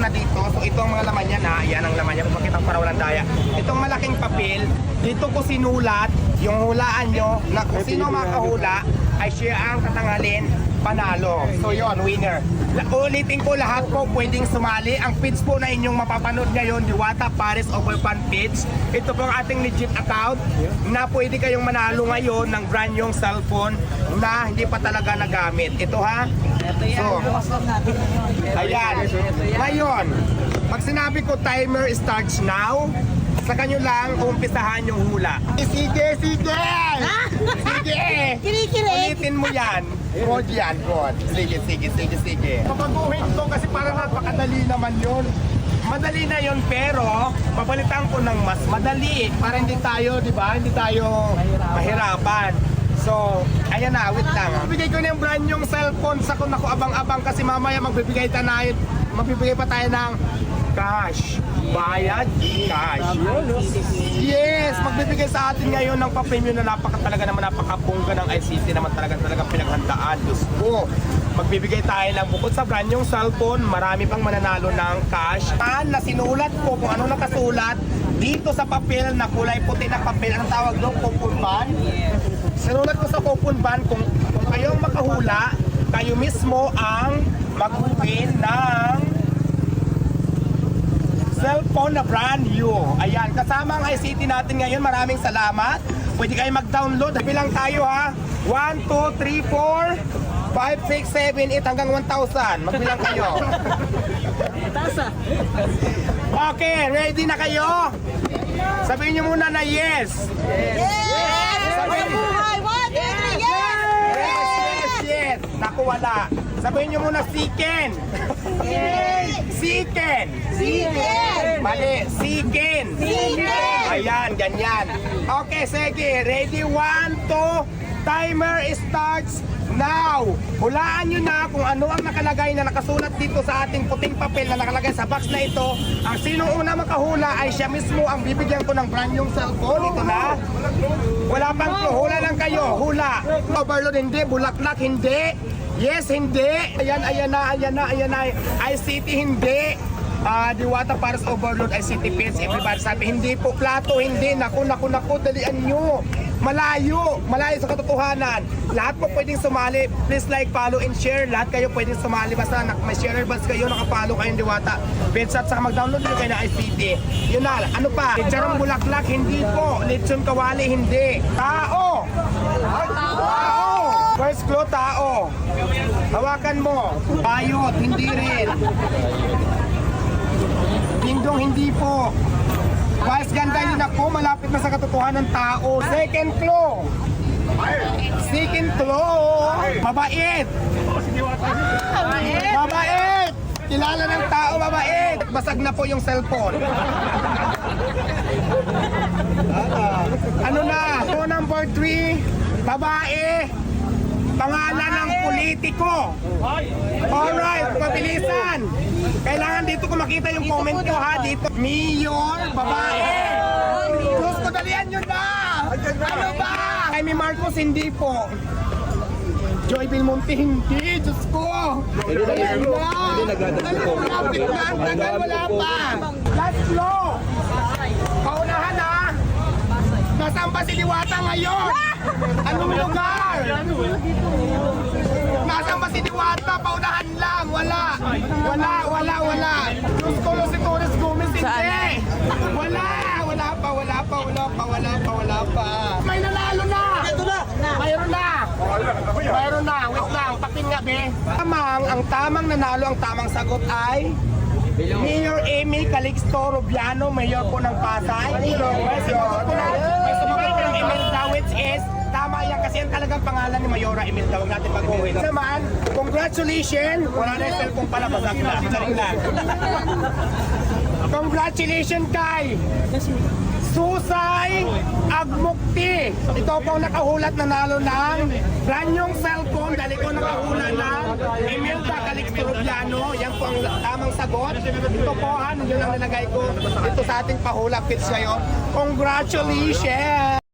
na dito. So ito ang mga laman niya na. Yan ang laman niya. Kung makita para walang daya. Itong malaking papel, dito ko sinulat yung hulaan nyo na kung sino makahula ay siya ang tatanghalin panalo. So yon, winner. Ulitin ko, lahat po pwedeng sumali. Ang page po na inyong mapapanood ngayon, Diwata Paris Overfund page. Ito po ang ating legit account na pwede kayong manalo ngayon ng brand yung cellphone na hindi pa talaga nagamit. Ito ha. So, ayan. Ngayon, pag sinabi ko timer starts now, saka nyo lang umpisahan yung hula. Sige, sige! Sige! Kinikilig! Ulitin mo yan. God yan, God. Sige, sige, sige, sige. Papaguhin to kasi parang napakadali naman yun. Madali na yun pero papalitan ko ng mas madali para hindi tayo, di ba? Hindi tayo mahirapan. So, ayan na, wait lang. Bibigay ko na yung brand yung cellphone sa kung ako abang-abang kasi mamaya magbibigay pa tayo ng cash. Bayad, cash. Yes, magbibigay sa atin ngayon ng pa-premium na napakabongga ng ICT naman talaga pinaghandaan. Diyos ko. Magbibigay tayo ng bukod sa brand yung cellphone, marami pang mananalo ng cash. Na sinulat ko kung ano nakasulat dito sa papel na kulay puti na papel. Anong tawag doon? Coupon ban? Sinulat ko sa coupon ban kung kayong makahula, kayo mismo ang mag-win ng cellphone na brand new. Ayan, kasama ang ICT natin ngayon. Maraming salamat. Pwede kayo mag-download. Bilang tayo ha. 1, 2, 3, 4, 5, 6, 7, 8 hanggang 1,000. Magbilang kayo. Okay, ready na kayo? Sabihin nyo muna na yes. Yes! Sabihin nyo. Buhay! 1, 2, 3, yes! Yes, yes. Naku, wala. Sabihin nyo muna siken. Siken. Siken! Mali, siken. Siken! Ayan, ganyan. Okay, sige. Ready? 1, 2, timer starts now. Hulaan nyo na kung ano ang nakalagay na nakasulat dito sa ating puting papel na nakalagay sa box na ito. Ang sinong una makahula ay siya mismo ang bibigyan ko ng brand yung cellphone. Ito na. Wala pang clue. Hula lang kayo. Hula. Overload hindi. Bulaklak hindi. Yes, hindi. Ayan, ayan na, ayan na, ayan na. ICT hindi. Diwata Paris Overload ICT page. Everybody sabi, hindi po. Plato, hindi. Naku, naku, naku. Dalian nyo. Malayo sa katotohanan. Lahat po pwedeng sumali. Please like, follow, and share. Lahat kayo pwedeng sumali. Basta may share buds kayo, nakapalo kayong Diwata. Page at saka mag-download nyo kayo ng ICT. Yun na. Ano pa? Lechon bulaklak, hindi po. Lechon kawali, hindi. Tao! Tao! First clue, tao. Hawakan mo. Bayot, hindi rin. Dingdong, hindi po. Guys, ganda yun ako, malapit na sa katotohanan ng tao. Second clue. Second clue. Mabait. Mabait. Kilala ng tao, mabait. Basag na po yung cellphone. Ano na? So number 3, babae. Pangalan ng politiko. Alright, pabilisan. Kailangan dito ko makita yung comment ko ha. Dito, mayor, babae. Diyos ko, dalian nyo na. Ano ba? Jaime Marcos, hindi po. Joy Belmonte, hindi. Diyos ko. Dalian na. Malapit na. Ang tagal, wala pa. Last flow. Paunahan ha. Nasaan ba si Diwata ngayon? Anong lugar? Nasaan ba si Diwata? Paunahan lang. Wala. Diyos ko, si Torres Gomez, hindi. Wala pa. May nanalo na. Mayroon na. Wait lang. Pakpin nga, be. Ang tamang nanalo, ang tamang sagot ay Mayor Emil Calixto Rubiano, Mayor po ng Pasay. May sumagot po ng Imelda, which is tama yan kasi yan talagang pangalan ni Mayora Imelda. Huwag natin pag-uwi. Naman, congratulations. Wala na yung cellphone pala, basag na. Saring lang. Congratulations kay Susay Agmukti. Ito po nakahulat na nalo ng brand yung cellphone dahil ko nakahulat ng Imelda Calixto Rubiano. Yan po ang tamang sagot. Ito po yun ang nilagay ko dito sa ating pahula pitch ngayon. Congratulations!